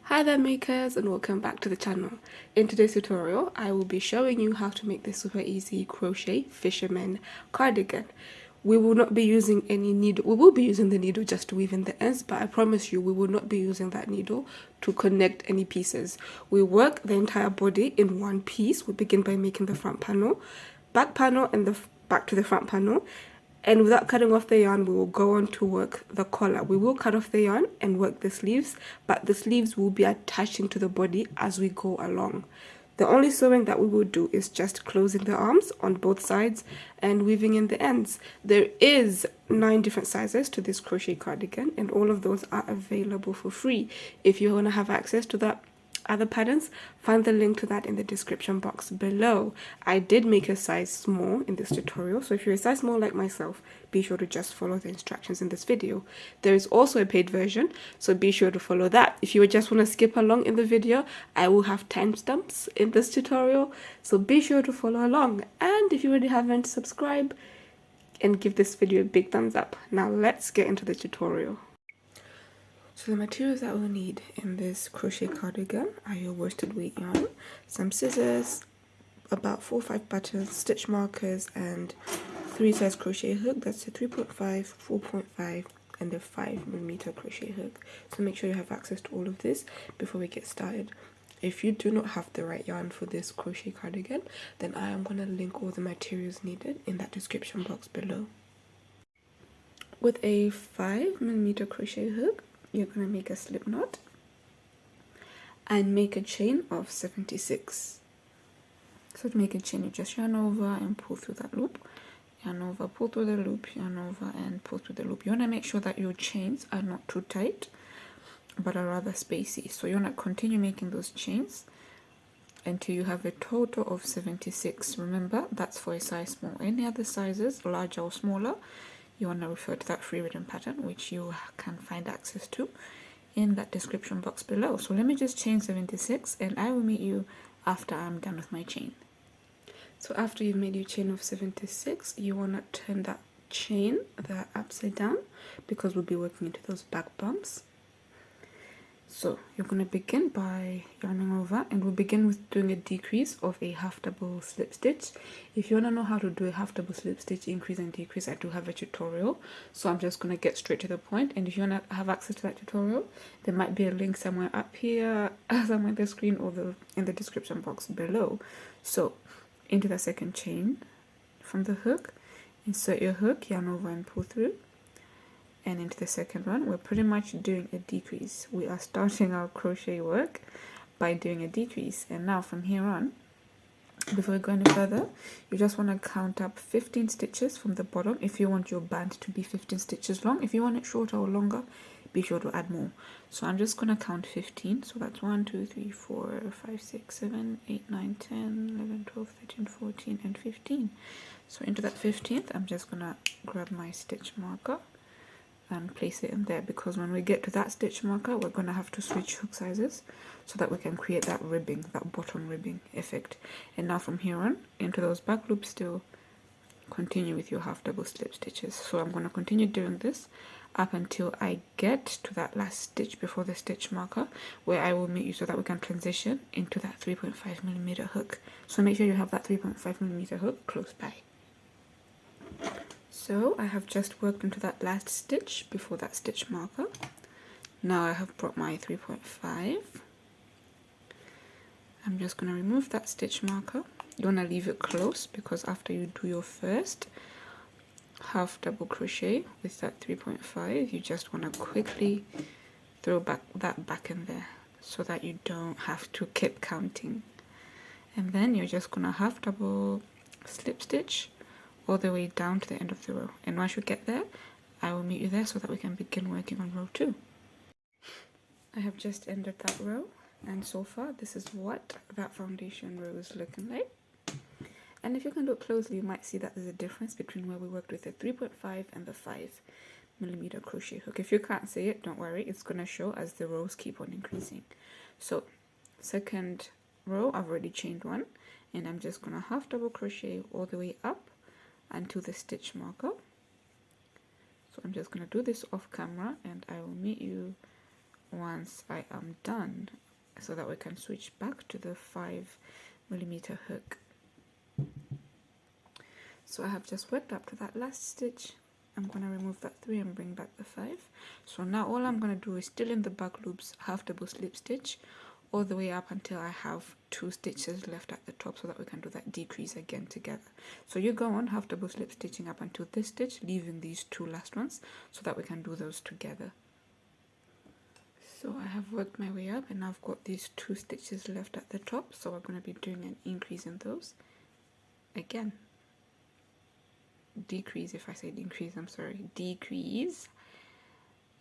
Hi there makers, and welcome back to the channel. In today's tutorial I will be showing you how to make this super easy crochet fisherman cardigan. We will not be using any needle. We will be using the needle just to weave in the ends, but I promise you we will not be using that needle to connect any pieces. We work the entire body in one piece. We begin by making the front panel, back panel, and the back to the front panel. And without cutting off the yarn, we will go on to work the collar. We will cut off the yarn and work the sleeves, but the sleeves will be attaching to the body as we go along. The only sewing that we will do is just closing the arms on both sides and weaving in the ends. There is 9 different sizes to this crochet cardigan, and all of those are available for free. If you want to have access to that other patterns, find the link to that in the description box below. I did make a size small in this tutorial, so if you're a size small like myself, be sure to just follow the instructions in this video. There is also a paid version, so be sure to follow that. If you just want to skip along in the video, I will have timestamps in this tutorial, so be sure to follow along. And if you already haven't, subscribe and give this video a big thumbs up. Now let's get into the tutorial. So the materials that we'll need in this crochet cardigan are your worsted weight yarn, some scissors, about 4 or 5 buttons, stitch markers, and 3 size crochet hook. That's a 3.5, 4.5, and a 5mm crochet hook. So make sure you have access to all of this before we get started. If you do not have the right yarn for this crochet cardigan, then I am going to link all the materials needed in that description box below. With a 5mm crochet hook, you're going to make a slip knot and make a chain of 76. So to make a chain, you just yarn over and pull through that loop, yarn over, pull through the loop, yarn over and pull through the loop. You want to make sure that your chains are not too tight but are rather spacey. So you want to continue making those chains until you have a total of 76. Remember, that's for a size small. Any other sizes, larger or smaller, you want to refer to that free written pattern, which you can find access to in that description box below. So let me just chain 76 and I will meet you after I'm done with my chain. So after you've made your chain of 76, you want to turn that chain the upside down because we'll be working into those back bumps. So you're going to begin by yarning over, and we'll begin with doing a decrease of a half double slip stitch. If you want to know how to do a half double slip stitch increase and decrease, I do have a tutorial, so I'm just going to get straight to the point. And if you want to have access to that tutorial, there might be a link somewhere up here, somewhere on the screen, or in the description box below. So into the second chain from the hook, insert your hook, yarn over and pull through. And into the second one, we're pretty much doing a decrease. We are starting our crochet work by doing a decrease. And now from here on, before we go any further, you just want to count up 15 stitches from the bottom if you want your band to be 15 stitches long. If you want it shorter or longer, be sure to add more. So I'm just going to count 15. So that's 1, 2, 3, 4, 5, 6, 7, 8, 9, 10, 11, 12, 13, 14, and 15. So into that 15th, I'm just going to grab my stitch marker and place it in there, because when we get to that stitch marker, we're going to have to switch hook sizes so that we can create that ribbing, that bottom ribbing effect. And now from here on, into those back loops, still continue with your half double slip stitches. So I'm going to continue doing this up until I get to that last stitch before the stitch marker, where I will meet you so that we can transition into that 3.5mm hook. So make sure you have that 3.5mm hook close by. So I have just worked into that last stitch before that stitch marker. Now I have brought my 3.5. I'm just going to remove that stitch marker. You want to leave it close, because after you do your first half double crochet with that 3.5, you just want to quickly throw that back in there so that you don't have to keep counting. And then you're just going to half double slip stitch all the way down to the end of the row. And once you get there, I will meet you there so that we can begin working on row 2. I have just ended that row, and so far this is what that foundation row is looking like. And if you can look closely, you might see that there's a difference between where we worked with the 3.5 and the 5mm crochet hook. If you can't see it, don't worry, it's going to show as the rows keep on increasing. So second row, I've already chained one, and I'm just going to half double crochet all the way up until the stitch marker. So I'm just going to do this off camera, and I will meet you once I am done, so that we can switch back to the 5mm hook. So I have just worked up to that last stitch. I'm going to remove that 3 and bring back the 5. So now all I'm going to do is still in the back loops, half double slip stitch all the way up until I have 2 stitches left at the top, so that we can do that decrease again together. So you go on half double slip stitching up until this stitch, leaving these 2 last ones so that we can do those together. So I have worked my way up and I've got these 2 stitches left at the top, so we're going to be doing an increase in those again. Decrease, if I say increase, I'm sorry, decrease,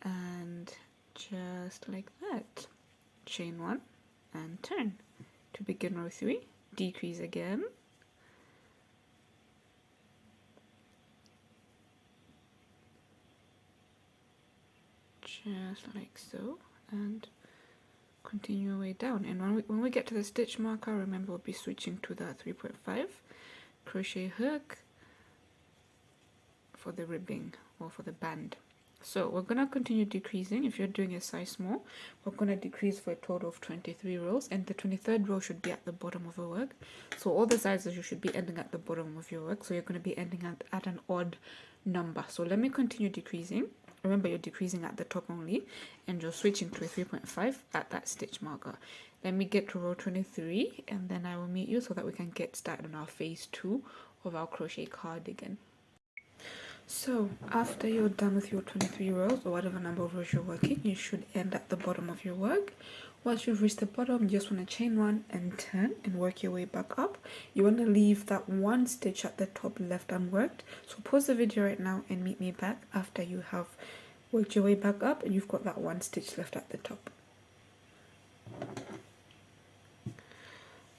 and just like that, chain 1 and turn to begin row 3, decrease again, just like so, and continue your way down. And when we get to the stitch marker, remember we'll be switching to the 3.5 crochet hook for the ribbing or for the band. So we're going to continue decreasing. If you're doing a size small, we're going to decrease for a total of 23 rows, and the 23rd row should be at the bottom of your work. So all the sizes, you should be ending at the bottom of your work, so you're going to be ending at an odd number. So let me continue decreasing. Remember, you're decreasing at the top only, and you're switching to a 3.5 at that stitch marker. Let me get to row 23, and then I will meet you so that we can get started on our phase 2 of our crochet cardigan. So after you're done with your 23 rows or whatever number of rows you're working, you should end at the bottom of your work. Once you've reached the bottom, you just want to chain 1 and turn and work your way back up. You want to leave that 1 stitch at the top left unworked. So pause the video right now and meet me back after you have worked your way back up and you've got that 1 stitch left at the top.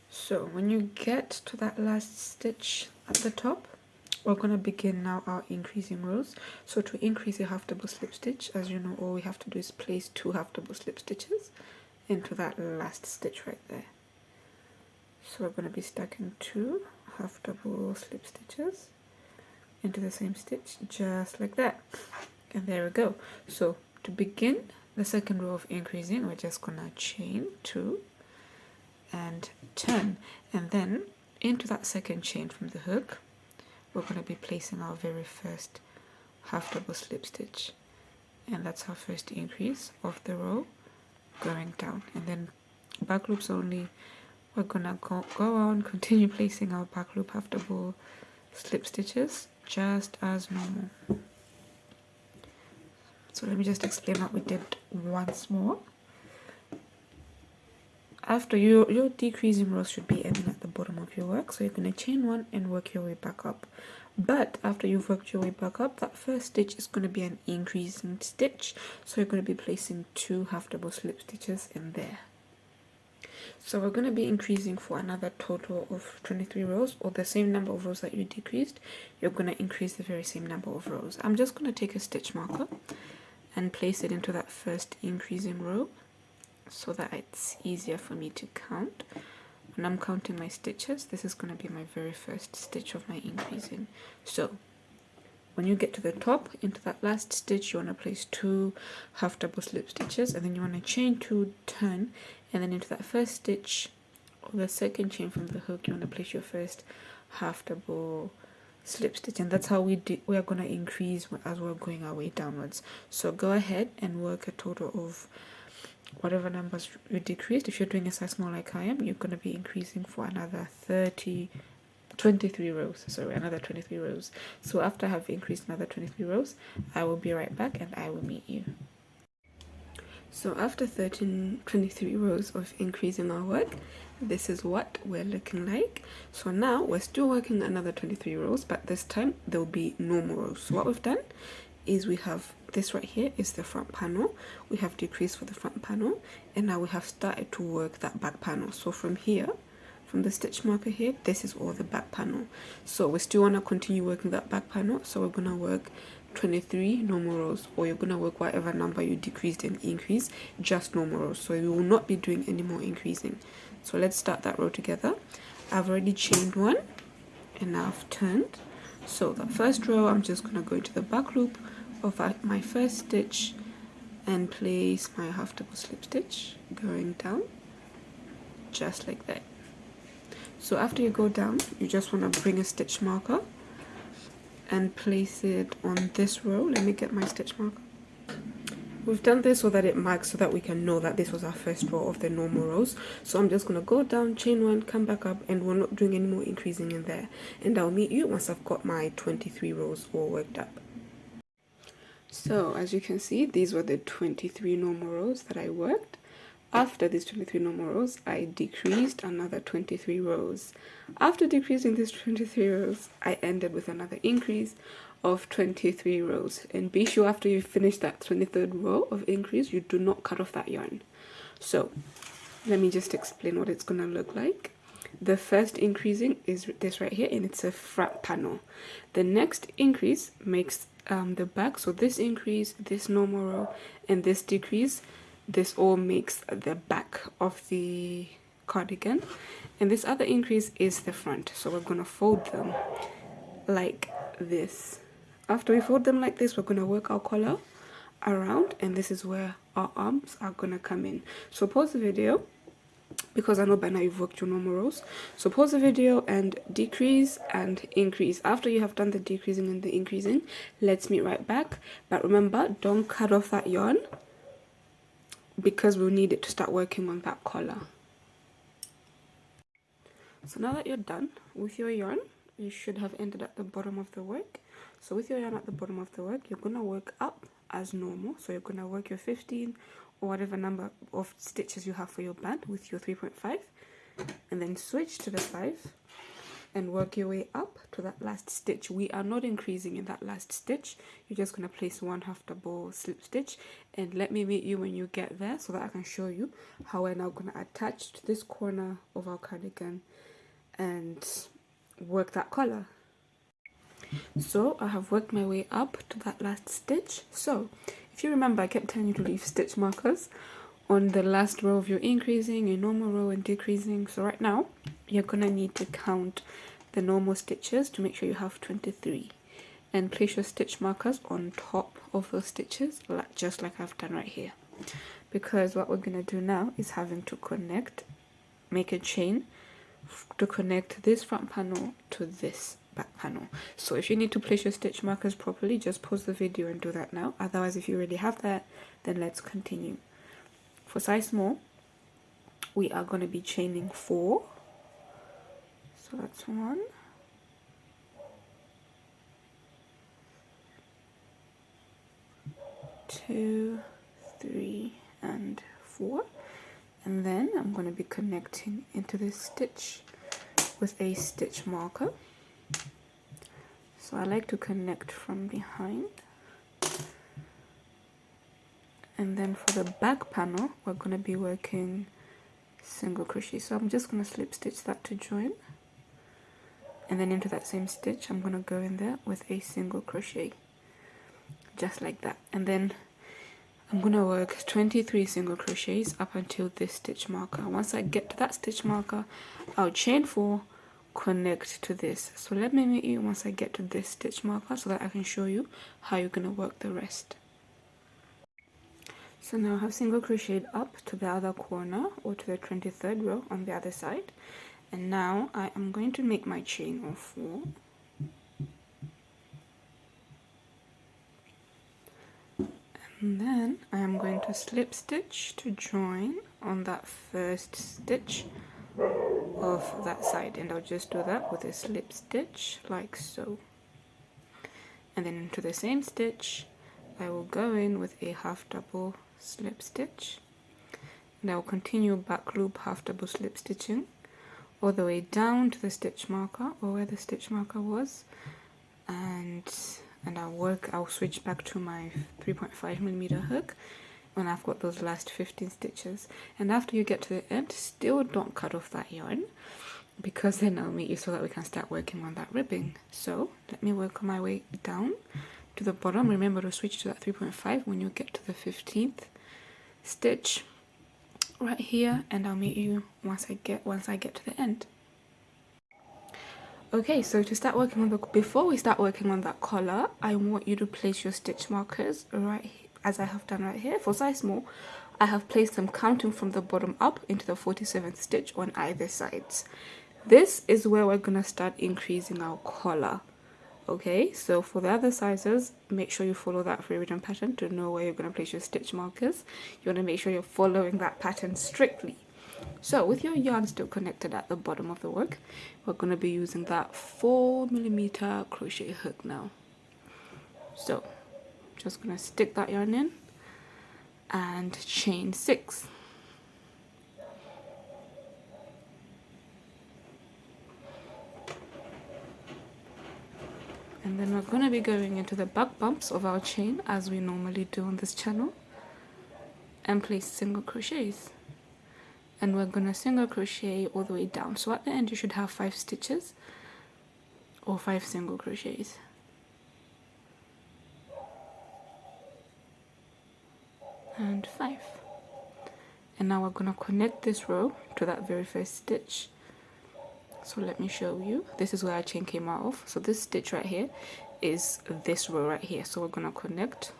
So when you get to that last stitch at the top, we're going to begin now our increasing rows. So to increase a half double slip stitch, as you know, all we have to do is place 2 half double slip stitches into that last stitch right there. So we're going to be stacking 2 half double slip stitches into the same stitch, just like that. And there we go. So to begin the second row of increasing, we're just going to chain 2 and turn, and then into that second chain from the hook, we're going to be placing our very first half double slip stitch, and that's our first increase of the row going down. And then back loops only, we're going to go on, continue placing our back loop half double slip stitches just as normal. So let me just explain what we did once more. After your decreasing rows should be ending at the bottom of your work, so you're going to chain 1 and work your way back up. But after you've worked your way back up, that first stitch is going to be an increasing stitch, so you're going to be placing 2 half double slip stitches in there. So we're going to be increasing for another total of 23 rows, or the same number of rows that you decreased, you're going to increase the very same number of rows. I'm just going to take a stitch marker and place it into that first increasing row, so that it's easier for me to count. When I'm counting my stitches, this is going to be my very first stitch of my increasing. So when you get to the top, into that last stitch, you want to place 2 half double slip stitches, and then you want to chain 2, turn, and then into that first stitch or the second chain from the hook, you want to place your first half double slip stitch. And that's how we are going to increase as we're going our way downwards. So go ahead and work a total of whatever numbers you decreased. If you're doing a size small like I am, you're going to be increasing for another 23 rows. Sorry, another 23 rows. So after I have increased another 23 rows, I will be right back and I will meet you. So after 23 rows of increasing our work, this is what we're looking like. So now we're still working another 23 rows, but this time there'll be normal rows. So what we've done is we have this right here is the front panel. We have decreased for the front panel, and now we have started to work that back panel. So from here, from the stitch marker here, this is all the back panel. So we still want to continue working that back panel, so we're going to work 23 normal rows, or you're going to work whatever number you decreased and increase, just normal rows. So we will not be doing any more increasing. So let's start that row together. I've already chained 1 and now I've turned. So the first row, I'm just going to go into the back loop of my first stitch and place my half double slip stitch going down just like that. So after you go down, you just want to bring a stitch marker and place it on this row. Let me get my stitch marker. We've done this so that it marks, so that we can know that this was our first row of the normal rows. So I'm just going to go down, chain one, come back up, and we're not doing any more increasing in there. And I'll meet you once I've got my 23 rows all worked up. So as you can see, these were the 23 normal rows that I worked. After these 23 normal rows, I decreased another 23 rows. After decreasing these 23 rows, I ended with another increase of 23 rows. And be sure after you finish that 23rd row of increase, you do not cut off that yarn. So let me just explain what it's going to look like. The first increasing is this right here, and it's a front panel. The next increase makes the back. So this increase, this normal row, and this decrease, this all makes the back of the cardigan. And this other increase is the front. So we're going to fold them like this. After we fold them like this, we're going to work our collar around, and this is where our arms are going to come in. So pause the video, because I know by now you've worked your normal rows. So pause the video and decrease and increase. After you have done the decreasing and the increasing, let's meet right back. But remember, don't cut off that yarn, because we'll need it to start working on that collar. So now that you're done with your yarn, you should have ended at the bottom of the work. So with your yarn at the bottom of the work, you're going to work up as normal. So you're going to work your 15 or whatever number of stitches you have for your band with your 3.5, and then switch to the 5 and work your way up to that last stitch. We are not increasing in that last stitch. You're just going to place one half double slip stitch, and let me meet you when you get there so that I can show you how we're now going to attach to this corner of our cardigan and work that collar. So I have worked my way up to that last stitch. So if you remember, I kept telling you to leave stitch markers on the last row of your increasing, your normal row, and decreasing. So right now you're gonna need to count the normal stitches to make sure you have 23, and place your stitch markers on top of those stitches, just like I've done right here, because what we're gonna do now is having to connect, make a chain to connect this front panel to this back panel. So if you need to place your stitch markers properly, just pause the video and do that now. Otherwise, if you already have that, then let's continue. For size small, we are going to be chaining 4. So that's 1, 2, 3, and 4. And then I'm going to be connecting into this stitch with a stitch marker. So I like to connect from behind. And then for the back panel, we're going to be working single crochet. So I'm just going to slip stitch that to join. And then into that same stitch, I'm going to go in there with a single crochet. Just like that. And then I'm going to work 23 single crochets up until this stitch marker. Once I get to that stitch marker, I'll chain 4, connect to this. So let me meet you once I get to this stitch marker so that I can show you how you're going to work the rest. So now I have single crocheted up to the other corner, or to the 23rd row on the other side, and now I am going to make my chain of 4. And then I am going to slip stitch to join on that first stitch of that side, and I'll just do that with a slip stitch like so. And then into the same stitch I will go in with a half double slip stitch, and I will continue back loop half double slip stitching all the way down to the stitch marker, or where the stitch marker was, and I'll switch back to my 3.5mm hook when I've got those last 15 stitches. And after you get to the end, still don't cut off that yarn, because then I'll meet you so that we can start working on that ribbing. So let me work my way down to the bottom. Remember to switch to that 3.5 when you get to the 15th stitch right here, and I'll meet you once I get to the end. Okay, so to start working on before we start working on that collar, I want you to place your stitch markers right as I have done right here. For size small, I have placed them counting from the bottom up into the 47th stitch on either sides. This is where we're going to start increasing our collar. Okay, so for the other sizes, make sure you follow that free written pattern to know where you're going to place your stitch markers. You want to make sure you're following that pattern strictly. So with your yarn still connected at the bottom of the work, we're going to be using that 4mm crochet hook now. So just going to stick that yarn in and chain 6. And then we're going to be going into the back bumps of our chain as we normally do on this channel and place single crochets. And we're going to single crochet all the way down. So at the end you should have 5 stitches or 5 single crochets. And 5. And now we're going to connect this row to that very first stitch. So let me show you. This is where our chain came out of. So this stitch right here is this row right here. So we're going to connect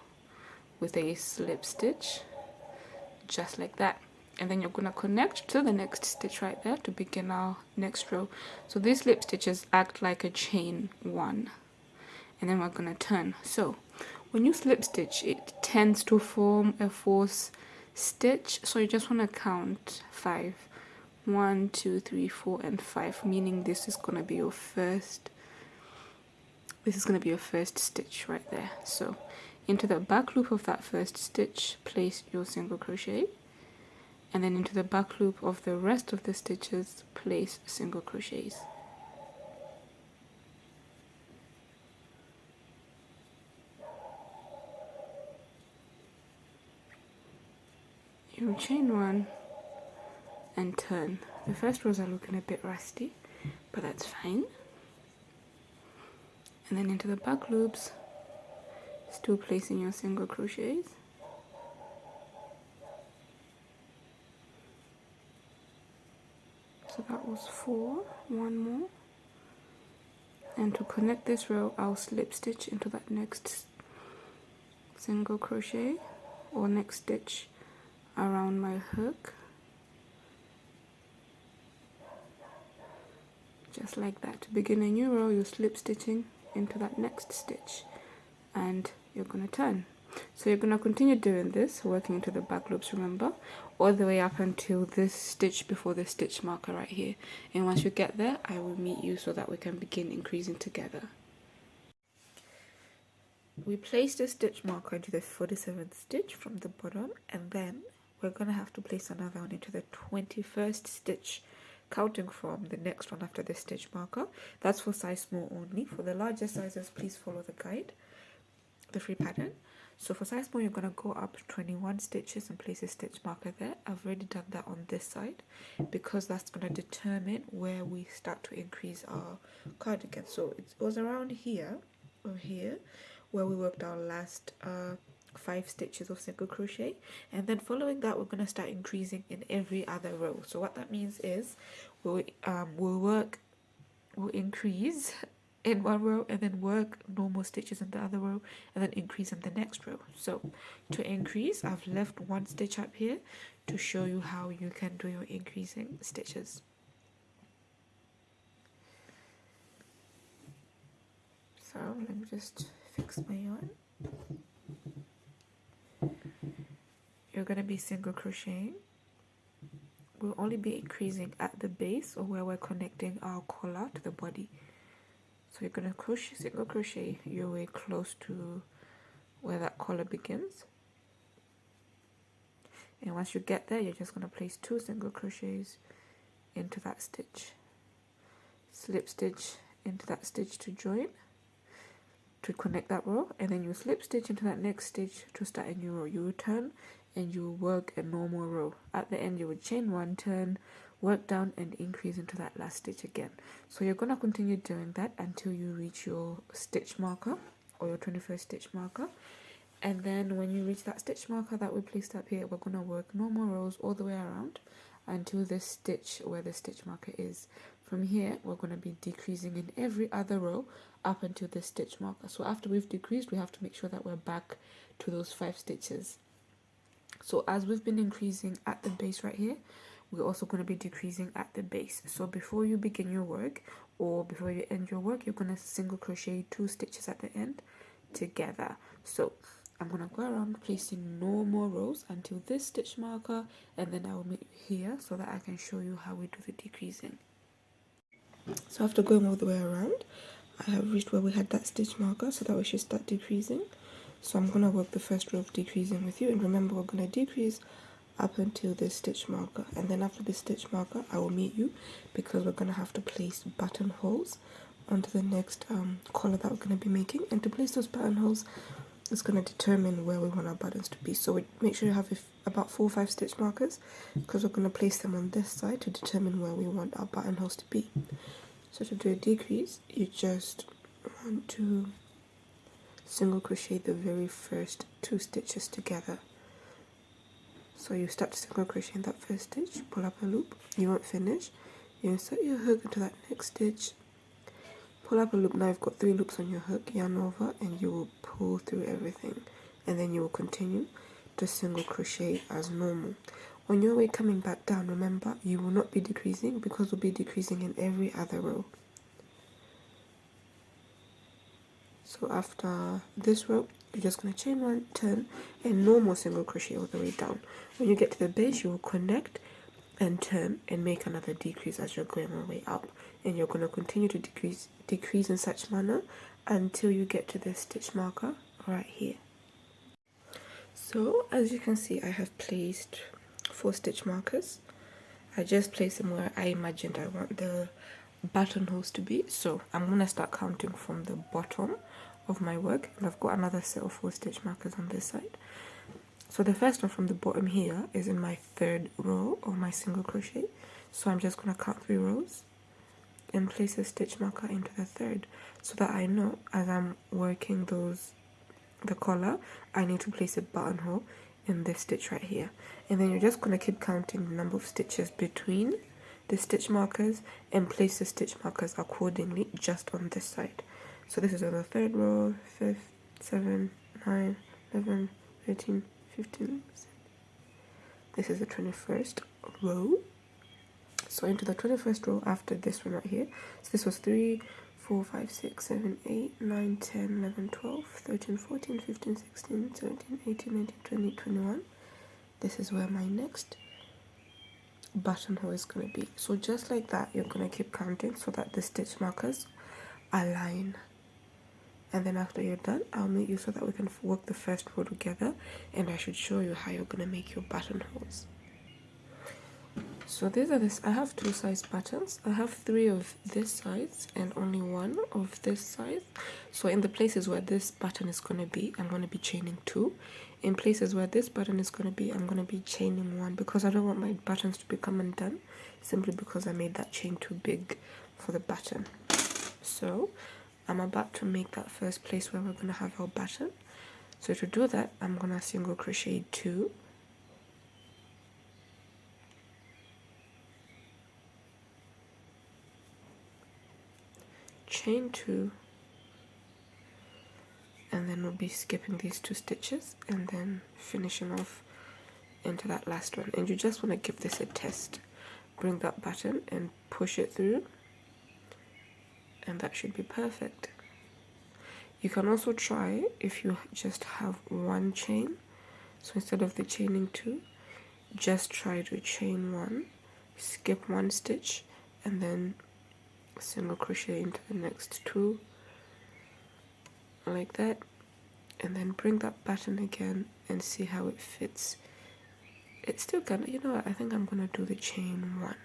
with a slip stitch just like that. And then you're going to connect to the next stitch right there to begin our next row. So these slip stitches act like a chain 1. And then we're going to turn. So when you slip stitch, it tends to form a false stitch. So you just want to count 5. 1, 2, 3, 4, and 5, meaning this is going to be your first stitch right there. So into the back loop of that first stitch, place your single crochet, and then into the back loop of the rest of the stitches, place single crochets. You chain 1 and turn. The first rows are looking a bit rusty, but that's fine. And then into the back loops, still placing your single crochets. So that was 4, 1 more. And to connect this row, I'll slip stitch into that next single crochet or next stitch around my hook. Just like that. To begin a new row, you're slip stitching into that next stitch and you're going to turn. So you're going to continue doing this, working into the back loops, remember, all the way up until this stitch before the stitch marker right here. And once you get there, I will meet you so that we can begin increasing together. We place the stitch marker into the 47th stitch from the bottom, and then we're going to have to place another one into the 21st stitch, counting from the next one after the stitch marker. That's for size small only. For the larger sizes, please follow the guide, the free pattern. So for size small, you're going to go up 21 stitches and place a stitch marker there. I've already done that on this side because that's going to determine where we start to increase our cardigan. So it was around here or here where we worked our last 5 stitches of single crochet, and then following that we're going to start increasing in every other row. So what that means is we'll increase in one row and then work normal stitches in the other row and then increase in the next row. So to increase, I've left one stitch up here to show you how you can do your increasing stitches. So let me just fix my yarn. You're going to be single crocheting. We'll only be increasing at the base or where we're connecting our collar to the body. So you're going to crochet, single crochet your way close to where that collar begins. And once you get there, you're just going to place 2 single crochets into that stitch. Slip stitch into that stitch to join, to connect that row, and then you slip stitch into that next stitch to start a new row. You will turn and you will work a normal row. At the end, you will chain 1, turn, work down and increase into that last stitch again. So you're going to continue doing that until you reach your stitch marker or your 21st stitch marker. And then when you reach that stitch marker that we placed up here, we're going to work normal rows all the way around until the stitch where the stitch marker is. from here we're going to be decreasing in every other row up until the stitch marker. So after we've decreased, we have to make sure that we're back to those 5 stitches. So as we've been increasing at the base right here, we're also going to be decreasing at the base. So before you begin your work or before you end your work, you're going to single crochet 2 stitches at the end together. So I'm going to go around placing no more rows until this stitch marker, and then I will meet you here so that I can show you how we do the decreasing. So after going all the way around, I have reached where we had that stitch marker, so that we should start decreasing. So I'm going to work the first row of decreasing with you, and remember we're going to decrease up until this stitch marker, and then after this stitch marker I will meet you because we're going to have to place buttonholes onto the next collar that we're going to be making. And to place those buttonholes, it's going to determine where we want our buttons to be. So make sure you have about 4 or 5 stitch markers, because we're going to place them on this side to determine where we want our buttonholes to be. So to do a decrease, you just want to single crochet the very first 2 stitches together. So you start to single crochet in that first stitch, pull up a loop, you won't finish, you insert your hook into that next stitch, pull up a loop. Now you've got 3 loops on your hook, yarn over, and you will pull through everything, and then you will continue to single crochet as normal. On your way coming back down, remember you will not be decreasing because we'll be decreasing in every other row. So after this row, you're just going to chain 1, turn, and normal single crochet all the way down. When you get to the base, you will connect and turn and make another decrease as you're going all the way up, and you're going to continue to decrease in such manner until you get to the stitch marker right here. So as you can see, I have placed 4 stitch markers. I just placed them where I imagined I want the buttonholes to be. So I'm going to start counting from the bottom of my work, and I've got another set of 4 stitch markers on this side. So the first one from the bottom here is in my 3rd row of my single crochet. So I'm just going to count 3 rows and place a stitch marker into the 3rd, so that I know as I'm working the collar, I need to place a buttonhole in this stitch right here. And then you're just going to keep counting the number of stitches between the stitch markers and place the stitch markers accordingly just on this side. So this is on the 3rd row, 5th, 7, 9, 11, 13, 15. This is the 21st row. So into the 21st row after this one right here. So this was 3, 4, 5, 6, 7, 8, 9, 10, 11, 12, 13, 14, 15, 16, 17, 18, 19, 20, 21. This is where my next buttonhole is going to be. So just like that, you're going to keep counting so that the stitch markers align. And then after you're done, I'll meet you so that we can work the first row together, and I should show you how you're going to make your buttonholes. So these are this. I have 2 size buttons. I have 3 of this size and only 1 of this size. So in the places where this button is going to be, I'm going to be chaining 2. In places where this button is going to be, I'm going to be chaining 1, because I don't want my buttons to become undone, simply because I made that chain too big for the button. So I'm about to make that first place where we're going to have our button. So to do that, I'm going to single crochet 2, chain 2, and then we'll be skipping these 2 stitches and then finishing off into that last one. And you just want to give this a test. Bring that button and push it through, and that should be perfect. You can also try if you just have 1 chain. So instead of the chaining 2, just try to chain 1, skip 1 stitch, and then single crochet into the next 2 like that, and then bring that button again and see how it fits. It's still gonna, you know what, I think I'm gonna do the chain 1.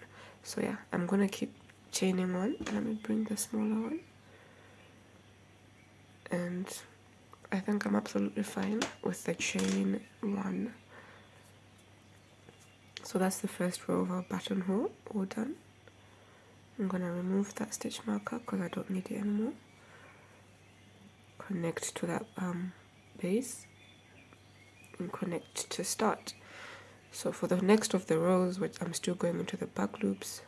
So yeah, I'm gonna keep chaining 1. Let me bring the smaller one, and I think I'm absolutely fine with the chain 1. So that's the first row of our buttonhole all done. I'm gonna remove that stitch marker because I don't need it anymore. Connect to that base and connect to start. So for the next of the rows, which I'm still going into the back loops,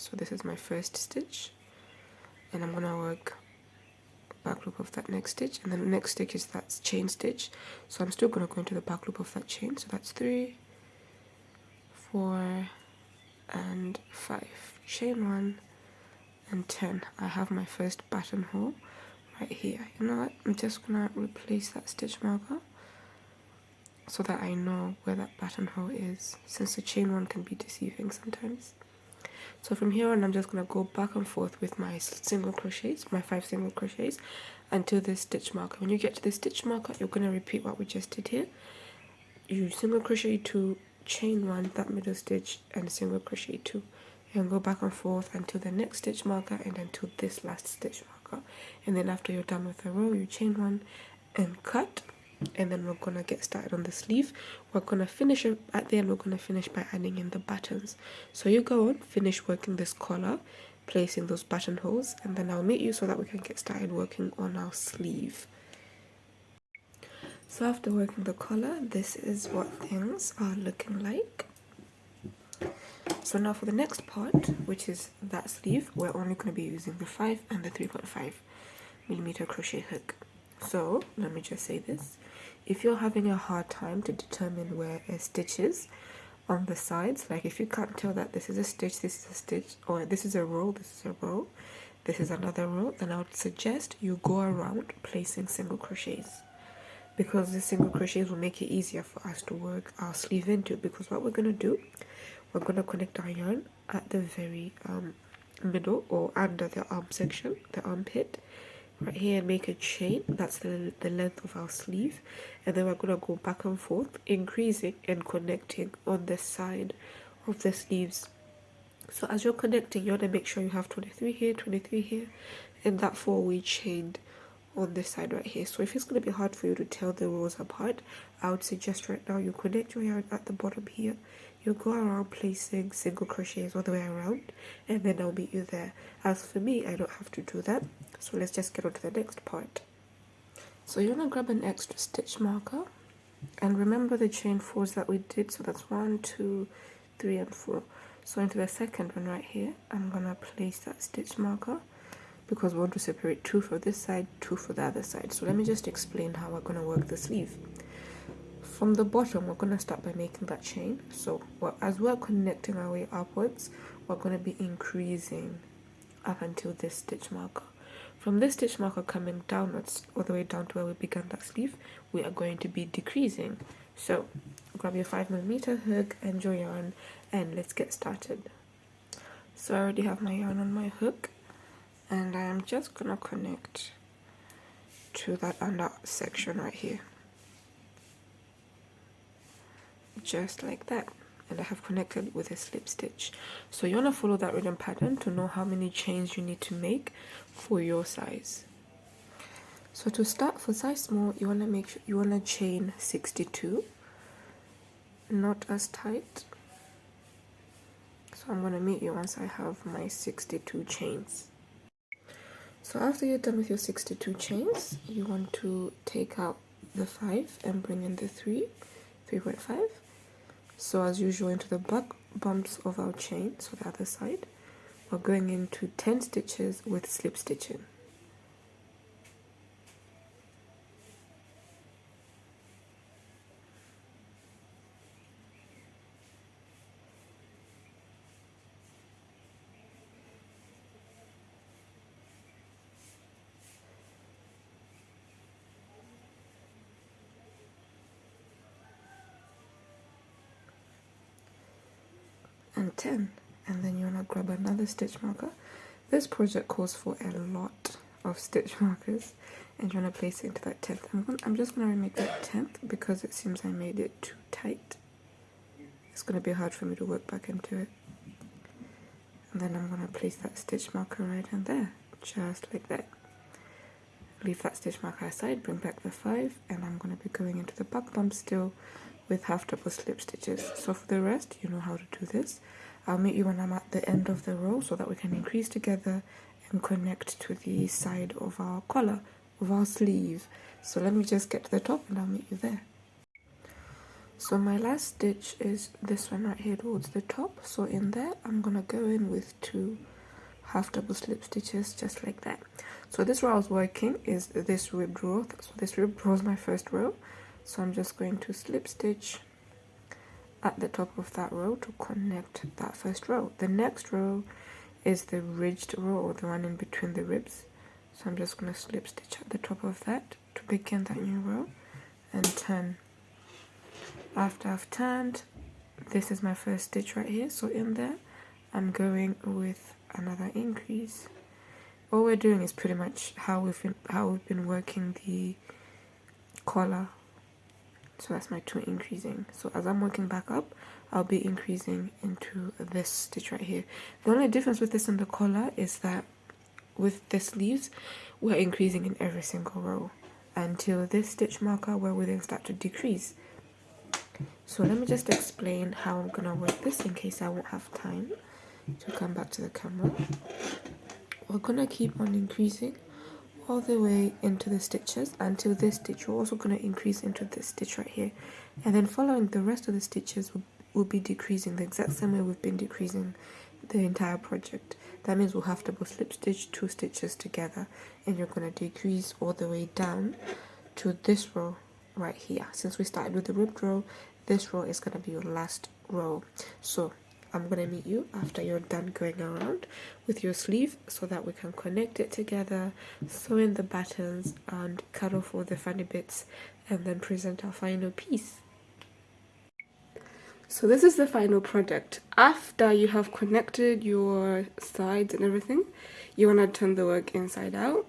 So this is my first stitch, and I'm gonna work back loop of that next stitch, and then the next stitch is that chain stitch. So I'm still gonna go into the back loop of that chain. So that's 3, 4, and 5. Chain 1 and 10. I have my first buttonhole right here. You know what? I'm just gonna replace that stitch marker so that I know where that buttonhole is, since the chain one can be deceiving sometimes. So from here on, I'm just going to go back and forth with my single crochets, my 5 single crochets, until this stitch marker. When you get to the stitch marker, you're going to repeat what we just did here. You single crochet 2, chain 1, that middle stitch, and single crochet 2. And go back and forth until the next stitch marker and until this last stitch marker. And then after you're done with the row, you chain 1 and cut. And then we're gonna get started on the sleeve. We're gonna finish it at the end. We're gonna finish by adding in the buttons. So you go on, finish working this collar, placing those buttonholes, and then I'll meet you so that we can get started working on our sleeve. So after working the collar, this is what things are looking like. So now for the next part, which is that sleeve, we're only going to be using the 5 and the 3.5mm crochet hook. So let me just say this: if you're having a hard time to determine where a stitch is on the sides, like if you can't tell that this is a stitch, this is a stitch, or this is a row, this is a row, this is another row, then I would suggest you go around placing single crochets, because the single crochets will make it easier for us to work our sleeve into. Because what we're going to do, we're going to connect our yarn at the very middle, or under the arm section, the armpit, right here, and make a chain. That's the length of our sleeve. And then we're going to go back and forth, increasing and connecting on the side of the sleeves. So as you're connecting, you want to make sure you have 23 here, 23 here, and that 4 we chained on this side right here. So if it's going to be hard for you to tell the rows apart, I would suggest right now you connect your yarn at the bottom here. You go around placing single crochets all the way around, and then I'll meet you there. As for me, I don't have to do that. So let's just get on to the next part. So you want to grab an extra stitch marker, and remember the chain 4s that we did. So that's 1, 2, 3, and 4. So into the second one right here, I'm going to place that stitch marker, because we want to separate 2 for this side, 2 for the other side. So let me just explain how we're going to work the sleeve. From the bottom, we're going to start by making that chain. So as we're connecting our way upwards, we're going to be increasing up until this stitch marker. From this stitch marker coming downwards, all the way down to where we began that sleeve, we are going to be decreasing. So grab your 5mm hook and your yarn, and let's get started. So I already have my yarn on my hook, and I am just going to connect to that under section right here. Just like that, and I have connected with a slip stitch. So you want to follow that rhythm pattern to know how many chains you need to make for your size. So to start, for size small, you want to make sure you want to chain 62, not as tight. So I'm going to meet you once I have my 62 chains. So after you're done with your 62 chains, you want to take out the 5 and bring in the 3.5. So as usual, into the back bumps of our chain, so the other side, we're going into 10 stitches with slip stitching. And 10, and then you want to grab another stitch marker. This project calls for a lot of stitch markers, and you want to place it into that 10th. I'm just going to remake that 10th because it seems I made it too tight. It's going to be hard for me to work back into it. And then I'm going to place that stitch marker right in there, just like that. Leave that stitch marker aside, bring back the 5, and I'm going to be going into the back bump still with half double slip stitches. So for the rest, you know how to do this. I'll meet you when I'm at the end of the row so that we can increase together and connect to the side of our collar, of our sleeve. So let me just get to the top and I'll meet you there. So my last stitch is this one right here towards the top. So in there, I'm gonna go in with 2 half double slip stitches just like that. So this row I was working is this ribbed row. So this ribbed row is my first row. So I'm just going to slip stitch at the top of that row to connect that first row. The next row is the ridged row, or the one in between the ribs. So I'm just going to slip stitch at the top of that to begin that new row and turn. After I've turned, this is my first stitch right here. So in there, I'm going with another increase. All we're doing is pretty much how we've been working the collar. So that's my 2 increasing. So as I'm working back up, I'll be increasing into this stitch right here. The only difference with this and the collar is that with the sleeves, we're increasing in every single row until this stitch marker where we then start to decrease. So let me just explain how I'm gonna work this in case I won't have time to come back to the camera. We're gonna keep on increasing all the way into the stitches until this stitch. We're also going to increase into this stitch right here, and then following the rest of the stitches will be decreasing the exact same way we've been decreasing the entire project. That means we'll have double slip stitch 2 stitches together, and you're going to decrease all the way down to this row right here. Since we started with the ribbed row, this row is going to be your last row. So I'm going to meet you after you're done going around with your sleeve so that we can connect it together, sew in the buttons and cut off all the funny bits, and then present our final piece. So this is the final product. After you have connected your sides and everything, you want to turn the work inside out.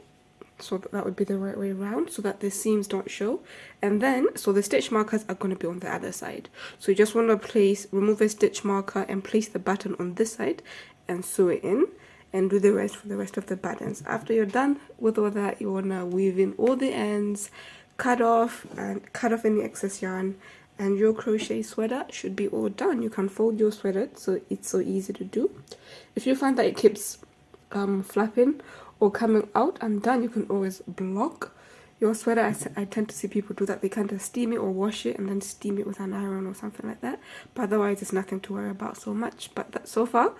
So that would be the right way around, so that the seams don't show. And then, so the stitch markers are going to be on the other side. So you just want to remove a stitch marker and place the button on this side and sew it in, and do the rest for the rest of the buttons. After you're done with all that, you want to weave in all the ends, cut off any excess yarn, and your crochet sweater should be all done. You can fold your sweater, so it's so easy to do. If you find that it keeps flapping or coming out and done, you can always block your sweater. I tend to see people do that. They kind of steam it or wash it and then steam it with an iron or something like that, but otherwise it's nothing to worry about so much. But so far,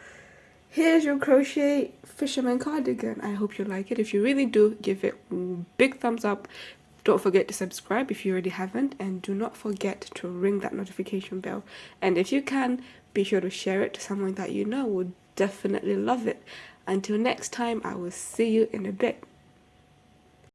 here's your crochet fisherman cardigan. I hope you like it. If you really do, give it a big thumbs up. Don't forget to subscribe if you already haven't, and do not forget to ring that notification bell. And if you can, be sure to share it to someone that you know would definitely love it. Until next time, I will see you in a bit.